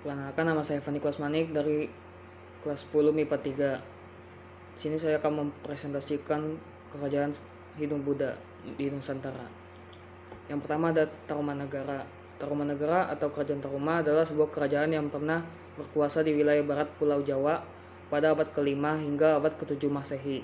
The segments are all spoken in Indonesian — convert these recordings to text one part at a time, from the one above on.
Perkenalkan, nama saya Fani Klasmanik dari kelas 10 MIPA 3. Di sini saya akan mempresentasikan kerajaan Hindu-Buddha di Nusantara. Yang pertama ada Tarumanagara. Tarumanagara atau Kerajaan Taruma adalah sebuah kerajaan yang pernah berkuasa di wilayah barat Pulau Jawa pada abad ke-5 hingga abad ke-7 Masehi.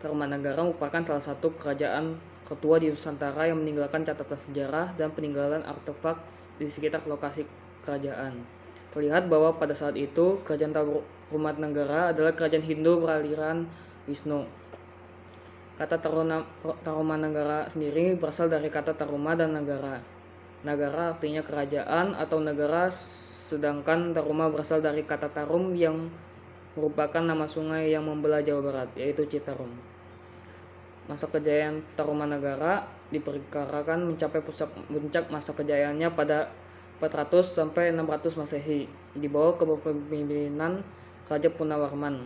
Tarumanagara merupakan salah satu kerajaan ketua di Nusantara yang meninggalkan catatan sejarah dan peninggalan artefak di sekitar lokasi kerajaan. Terlihat bahwa pada saat itu kerajaan Tarumanagara adalah kerajaan Hindu beraliran Wisnu. Kata Tarumanagara sendiri berasal dari kata Taruma dan Nagara. Nagara artinya kerajaan atau negara, sedangkan Taruma berasal dari kata Tarum yang merupakan nama sungai yang membelah Jawa Barat, yaitu Citarum. Masa kejayaan Tarumanagara diperkirakan mencapai puncak masa kejayaannya pada 400 sampai 600 Masehi di bawah kepemimpinan Raja Punawarman.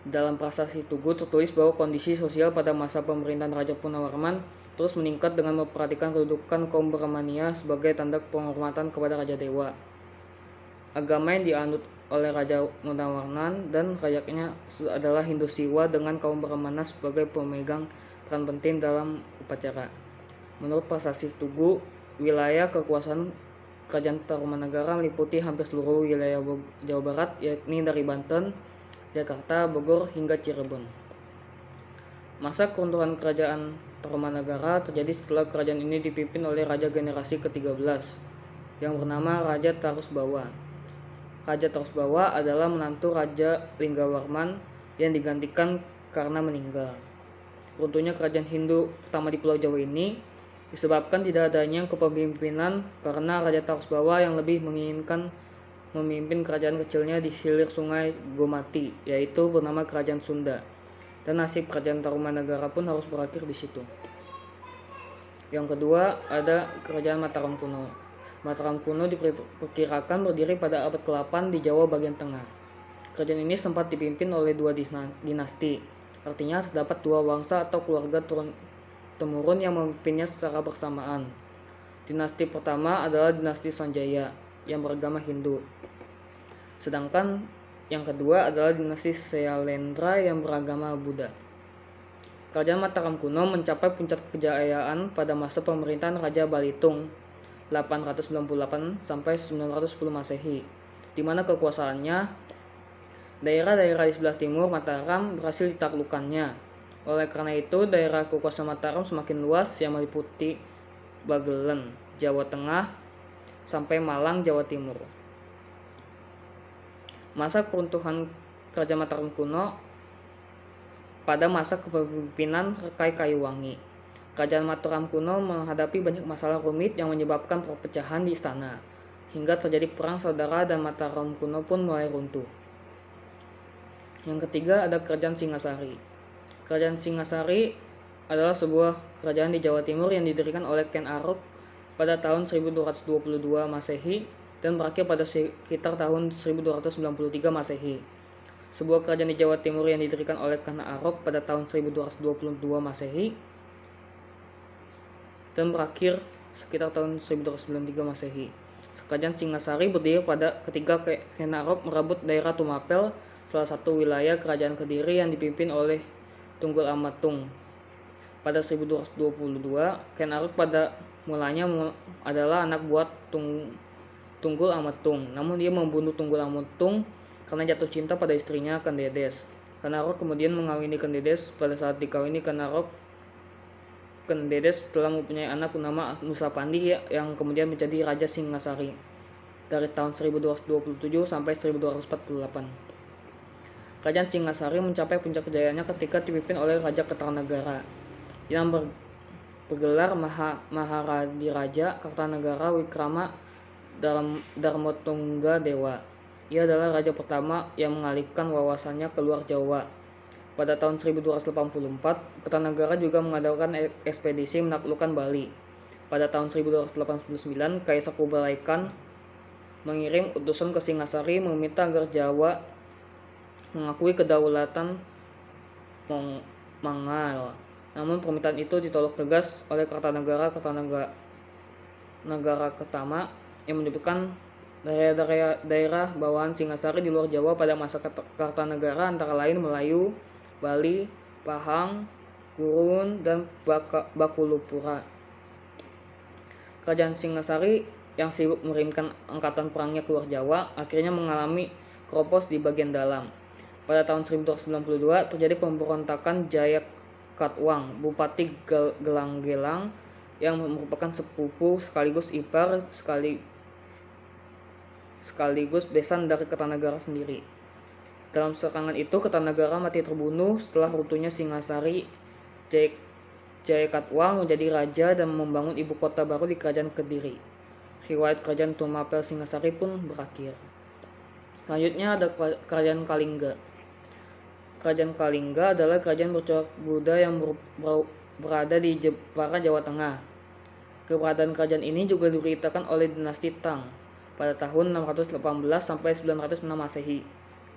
Dalam prasasti Tugu tertulis bahwa kondisi sosial pada masa pemerintahan Raja Punawarman terus meningkat dengan memperhatikan kedudukan kaum Brahmania sebagai tanda penghormatan kepada Raja Dewa. Agama yang dianut oleh Raja Punawarman dan rakyatnya adalah Hindu Siwa dengan kaum Brahmana sebagai pemegang peran penting dalam upacara. Menurut prasasti Tugu, wilayah kekuasaan Kerajaan Tarumanagara meliputi hampir seluruh wilayah Jawa Barat, yakni dari Banten, Jakarta, Bogor, hingga Cirebon. Masa keruntuhan Kerajaan Tarumanagara terjadi setelah kerajaan ini dipimpin oleh raja generasi ke-13 yang bernama Raja Tarusbawa. Raja Tarusbawa adalah menantu Raja Linggawarman yang digantikan karena meninggal. Runtuhnya kerajaan Hindu pertama di Pulau Jawa ini disebabkan tidak adanya kepemimpinan karena Raja Tarusbawa yang lebih menginginkan memimpin kerajaan kecilnya di hilir sungai Gomati, yaitu bernama Kerajaan Sunda. Dan nasib kerajaan Tarumanagara pun harus berakhir di situ. Yang kedua ada Kerajaan Mataram Kuno. Mataram Kuno diperkirakan berdiri pada abad ke-8 di Jawa bagian tengah. Kerajaan ini sempat dipimpin oleh dua dinasti. Artinya terdapat dua wangsa atau keluarga turun-temurun yang memimpinnya secara bersamaan. Dinasti pertama adalah dinasti Sanjaya yang beragama Hindu. Sedangkan yang kedua adalah dinasti Syailendra yang beragama Buddha. Kerajaan Mataram Kuno mencapai puncak kejayaan pada masa pemerintahan Raja Balitung 898 sampai 910 Masehi, di mana kekuasaannya daerah-daerah di sebelah timur Mataram berhasil ditaklukkannya. Oleh karena itu, daerah kekuasaan Mataram semakin luas yang meliputi Bagelen, Jawa Tengah, sampai Malang, Jawa Timur. Masa keruntuhan Kerajaan Mataram Kuno pada masa kepemimpinan Rakai Kayuwangi. Kerajaan Mataram Kuno menghadapi banyak masalah rumit yang menyebabkan perpecahan di istana, hingga terjadi perang saudara dan Mataram Kuno pun mulai runtuh. Yang ketiga ada Kerajaan Singasari. Kerajaan Singasari adalah sebuah kerajaan di Jawa Timur yang didirikan oleh Ken Arok pada tahun 1222 Masehi dan berakhir pada sekitar tahun 1293 Masehi. Sebuah kerajaan di Jawa Timur yang didirikan oleh Ken Arok pada tahun 1222 Masehi dan berakhir sekitar tahun 1293 Masehi. Kerajaan Singasari berdiri pada ketika Ken Arok merebut daerah Tumapel, salah satu wilayah kerajaan Kediri yang dipimpin oleh Tunggul Amatung. Pada 1222, Ken Arok pada mulanya adalah anak buah Tunggul Amatung. Namun dia membunuh Tunggul Amatung karena jatuh cinta pada istrinya Kendedes. Ken Arok kemudian mengawini Kendedes. Pada saat dikawini Ken Arok, Kendedes telah mempunyai anak bernama Nusapandi yang kemudian menjadi Raja Singasari dari tahun 1227 sampai 1248. Kerajaan Singasari mencapai puncak kejayaannya ketika dipimpin oleh Raja Kertanagara yang bergelar Maharadiraja Kertanagara Wikrama Darmotungga Dewa. Ia adalah raja pertama yang mengalihkan wawasannya ke luar Jawa. Pada tahun 1284, Kertanagara juga mengadakan ekspedisi menaklukkan Bali. Pada tahun 1289, Kaisar Kublai Khan mengirim utusan ke Singasari meminta agar Jawa mengakui kedaulatan Mongol. Namun permintaan itu ditolak tegas oleh Kertanagara Kertama yang menyebutkan daerah bawahan Singasari di luar Jawa pada masa Kartanegara antara lain Melayu, Bali, Pahang, Gurun, dan Bakulupura. Kerajaan Singasari yang sibuk mengirimkan angkatan perangnya keluar Jawa akhirnya mengalami keropos di bagian dalam. Pada tahun 1292 terjadi pemberontakan Jayakatwang, Bupati Gelang-Gelang yang merupakan sepupu sekaligus ipar sekaligus besan dari Kertanegara sendiri. Dalam serangan itu Kertanegara mati terbunuh. Setelah runtuhnya Singasari, Jayakatwang menjadi raja dan membangun ibu kota baru di Kerajaan Kediri. Riwayat Kerajaan Tumapel Singasari pun berakhir. Selanjutnya ada Kerajaan Kalingga. Kerajaan Kalingga adalah kerajaan bercorak Buddha yang berada di Jepara, Jawa Tengah. Keberadaan kerajaan ini juga diberitakan oleh dinasti Tang pada tahun 618 sampai 906 Masehi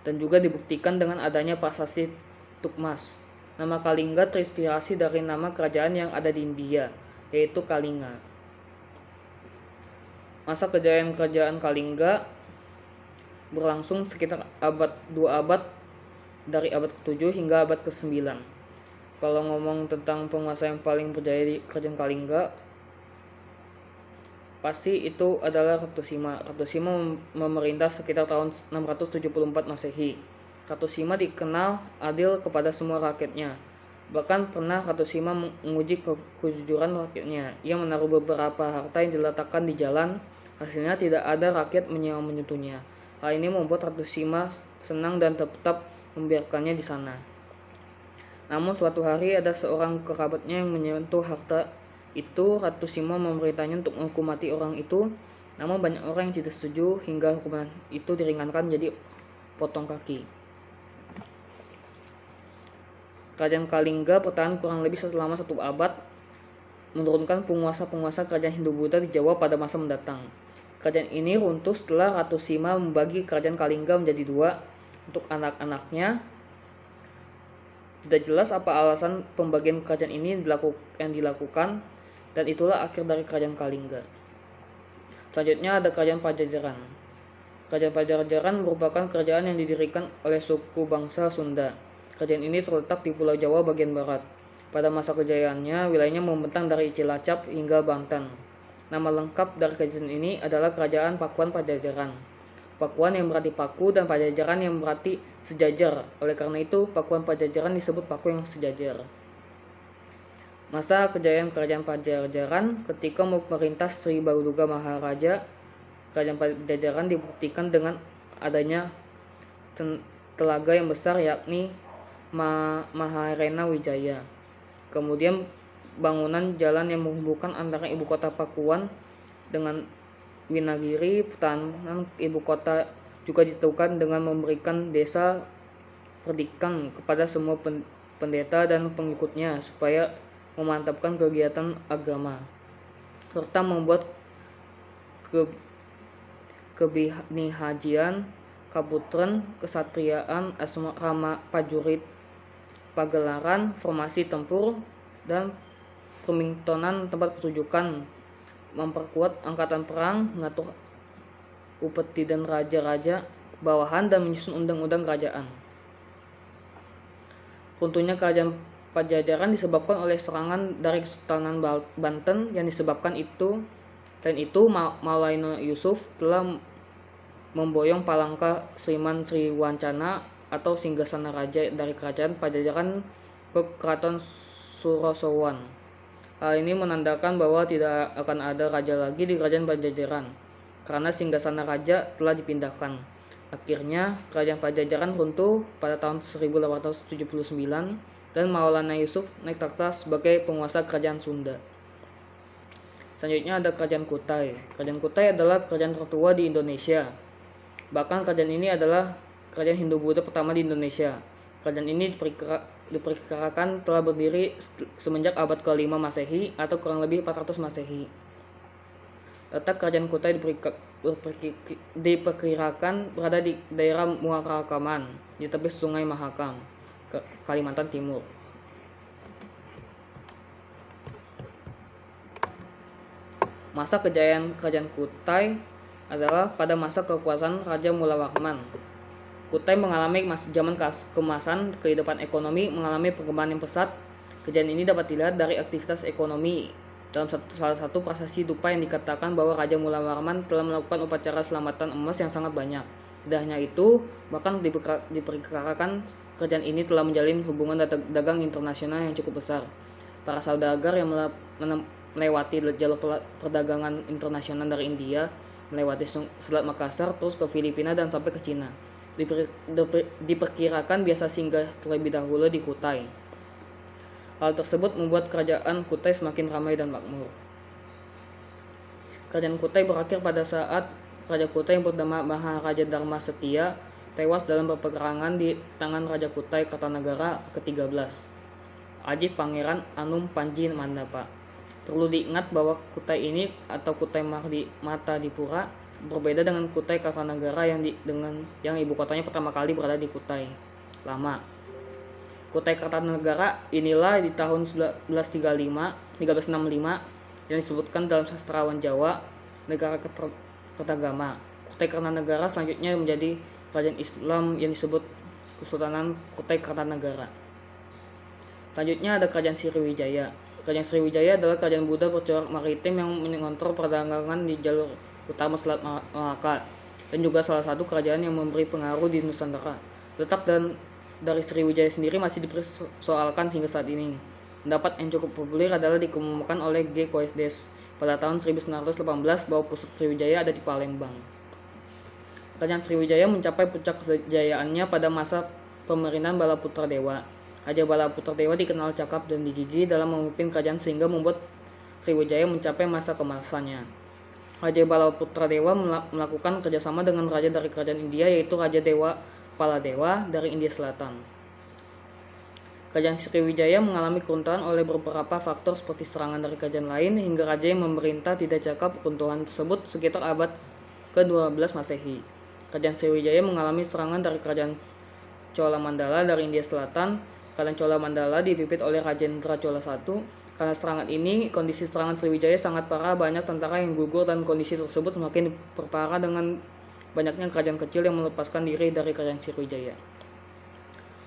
dan juga dibuktikan dengan adanya prasasti Tukmas. Nama Kalingga terinspirasi dari nama kerajaan yang ada di India, yaitu Kalinga. Masa kejayaan kerajaan Kalingga berlangsung sekitar 2 abad dari abad ke-7 hingga abad ke-9. Kalau ngomong tentang penguasa yang paling berjaya di kerajaan Kalingga, pasti itu adalah Ratu Sima. Ratu Sima memerintah sekitar tahun 674 Masehi. Ratu Sima dikenal adil kepada semua rakyatnya. Bahkan pernah Ratu Sima menguji kejujuran rakyatnya. Ia menaruh beberapa harta yang diletakkan di jalan. Hasilnya tidak ada rakyat yang menyentuhnya. Hal ini membuat Ratu Sima senang dan tetap membiarkannya di sana. Namun suatu hari ada seorang kerabatnya yang menyentuh harta itu. Ratu Sima memerintahnya untuk menghukum mati orang itu. Namun banyak orang yang tidak setuju hingga hukuman itu diringankan jadi potong kaki. Kerajaan Kalingga bertahan kurang lebih selama 1 abad, menurunkan penguasa-penguasa kerajaan Hindu-Buddha di Jawa pada masa mendatang. Kerajaan ini runtuh setelah Ratu Sima membagi kerajaan Kalingga menjadi 2 untuk anak-anaknya. Tidak jelas apa alasan pembagian kerajaan ini yang dilakukan, dan itulah akhir dari kerajaan Kalingga. Selanjutnya ada kerajaan Pajajaran. Kerajaan Pajajaran merupakan kerajaan yang didirikan oleh suku bangsa Sunda. Kerajaan ini terletak di Pulau Jawa bagian barat. Pada masa kejayaannya, wilayahnya membentang dari Cilacap hingga Banten. Nama lengkap dari kerajaan ini adalah Kerajaan Pakuan Pajajaran. Pakuan yang berarti paku dan Pajajaran yang berarti sejajar. Oleh karena itu, Pakuan Pajajaran disebut paku yang sejajar. Masa kejayaan Kerajaan Pajajaran ketika memerintah Sri Baduga Maharaja, Kerajaan Pajajaran dibuktikan dengan adanya telaga yang besar yakni Maharena Wijaya. Kemudian bangunan jalan yang menghubungkan antara ibu kota Pakuan dengan Winagiri. Pertahanan ibu kota juga ditentukan dengan memberikan desa perdikan kepada semua pendeta dan pengikutnya supaya memantapkan kegiatan agama serta membuat kebinihajian, kabutren, kesatriaan, asrama prajurit, pagelaran, formasi tempur, dan permintonan tempat pertunjukan, memperkuat angkatan perang, mengatur upeti dan raja-raja bawahan, dan menyusun undang-undang kerajaan. Runtuhnya kerajaan Pajajaran disebabkan oleh serangan dari Kesultanan Banten yang disebabkan itu. Selain itu, Malaino Yusuf telah memboyong Palangka Sriman Sriwancana atau singgasana raja dari kerajaan Pajajaran ke Keraton Surosowan. Hal ini menandakan bahwa tidak akan ada raja lagi di kerajaan Pajajaran karena singgasana raja telah dipindahkan. Akhirnya kerajaan Pajajaran runtuh pada tahun 1879 dan Maulana Yusuf naik takhta sebagai penguasa kerajaan Sunda. Selanjutnya ada Kerajaan Kutai. Kerajaan Kutai adalah kerajaan tertua di Indonesia. Bahkan kerajaan ini adalah kerajaan Hindu-Buddha pertama di Indonesia. Kerajaan ini diperkirakan telah berdiri semenjak abad ke-5 Masehi atau kurang lebih 400 Masehi. Letak kerajaan Kutai diperkirakan berada di daerah Muarakaman, di tepi Sungai Mahakam, Kalimantan Timur. Masa kejayaan Kerajaan Kutai adalah pada masa kekuasaan Raja Mulawarman. Kutai mengalami zaman kemasan, kehidupan ekonomi mengalami perkembangan yang pesat. Kejadian ini dapat dilihat dari aktivitas ekonomi. Dalam salah satu prasasti dupa yang dikatakan bahwa Raja Mulawarman telah melakukan upacara selamatan emas yang sangat banyak. Tidak hanya itu, bahkan diperkirakan kerajaan ini telah menjalin hubungan dagang internasional yang cukup besar. Para saudagar yang melewati jalur perdagangan internasional dari India, melewati Selat Makassar, terus ke Filipina dan sampai ke Cina. Diperkirakan biasa singgah terlebih dahulu di Kutai. Hal tersebut membuat kerajaan Kutai semakin ramai dan makmur. Kerajaan Kutai berakhir pada saat Raja Kutai yang bernama Maharaja Dharma Setia tewas dalam peperangan di tangan Raja Kutai Kartanagara ke-13, Ajit Pangeran Anum Panji Mandapa. Perlu diingat bahwa Kutai ini atau Kutai Matadipura berbeda dengan Kutai Kartanagara yang ibu kotanya pertama kali berada di Kutai Lama. Kutai Kartanagara inilah di tahun 1365 yang disebutkan dalam sastrawan Jawa negara Kertagama. Kutai Kartanagara selanjutnya menjadi kerajaan Islam yang disebut Kesultanan Kutai Kartanagara. Selanjutnya ada kerajaan Sriwijaya. Kerajaan Sriwijaya adalah kerajaan Buddha bercorak maritim yang mengontrol perdagangan di jalur utama Selat Malaka dan juga salah satu kerajaan yang memberi pengaruh di Nusantara. Letak dari Sriwijaya sendiri masih dipersoalkan hingga saat ini. Pendapat yang cukup populer adalah dikemukakan oleh G. Koesdes pada tahun 1918 bahwa pusat Sriwijaya ada di Palembang. Kerajaan Sriwijaya mencapai puncak kejayaannya pada masa pemerintahan Balaputra Dewa. Raja Balaputra Dewa dikenal cakap dan gigih dalam memimpin kerajaan sehingga membuat Sriwijaya mencapai masa kemasannya. Raja Balaputra Dewa melakukan kerjasama dengan raja dari kerajaan India yaitu Raja Dewa Paladewa dari India Selatan. Kerajaan Sriwijaya mengalami keruntuhan oleh beberapa faktor seperti serangan dari kerajaan lain hingga raja yang memerintah tidak cakap keruntuhan tersebut sekitar abad ke-12 Masehi. Kerajaan Sriwijaya mengalami serangan dari kerajaan Chola Mandala dari India Selatan. Kerajaan Chola Mandala dipimpin oleh Rajendra Chola I. Karena serangan ini, kondisi serangan Sriwijaya sangat parah, banyak tentara yang gugur dan kondisi tersebut semakin diperparah dengan banyaknya kerajaan kecil yang melepaskan diri dari kerajaan Sriwijaya.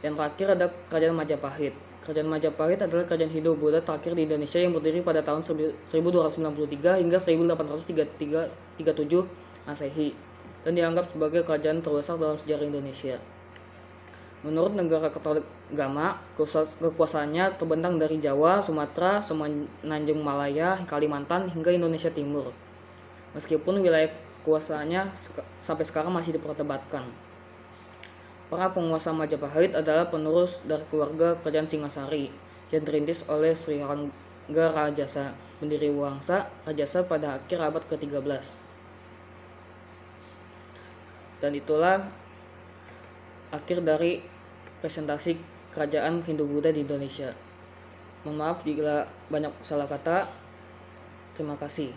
Yang terakhir ada kerajaan Majapahit. Kerajaan Majapahit adalah kerajaan Hindu-Buddha terakhir di Indonesia yang berdiri pada tahun 1293 hingga 1837 Masehi dan dianggap sebagai kerajaan terbesar dalam sejarah Indonesia. Menurut negara Kertagama, kekuasaannya terbentang dari Jawa, Sumatera, Semenanjung Malaya, Kalimantan hingga Indonesia Timur. Meskipun wilayah kuasanya sampai sekarang masih diperdebatkan. Para penguasa Majapahit adalah penerus dari keluarga kerajaan Singasari yang dirintis oleh Sri Rangga Rajasa, pendiri Wangsa Rajasa pada akhir abad ke-13. Dan itulah akhir dari presentasi kerajaan Hindu-Buddha di Indonesia. Mohon maaf jika banyak salah kata. Terima kasih.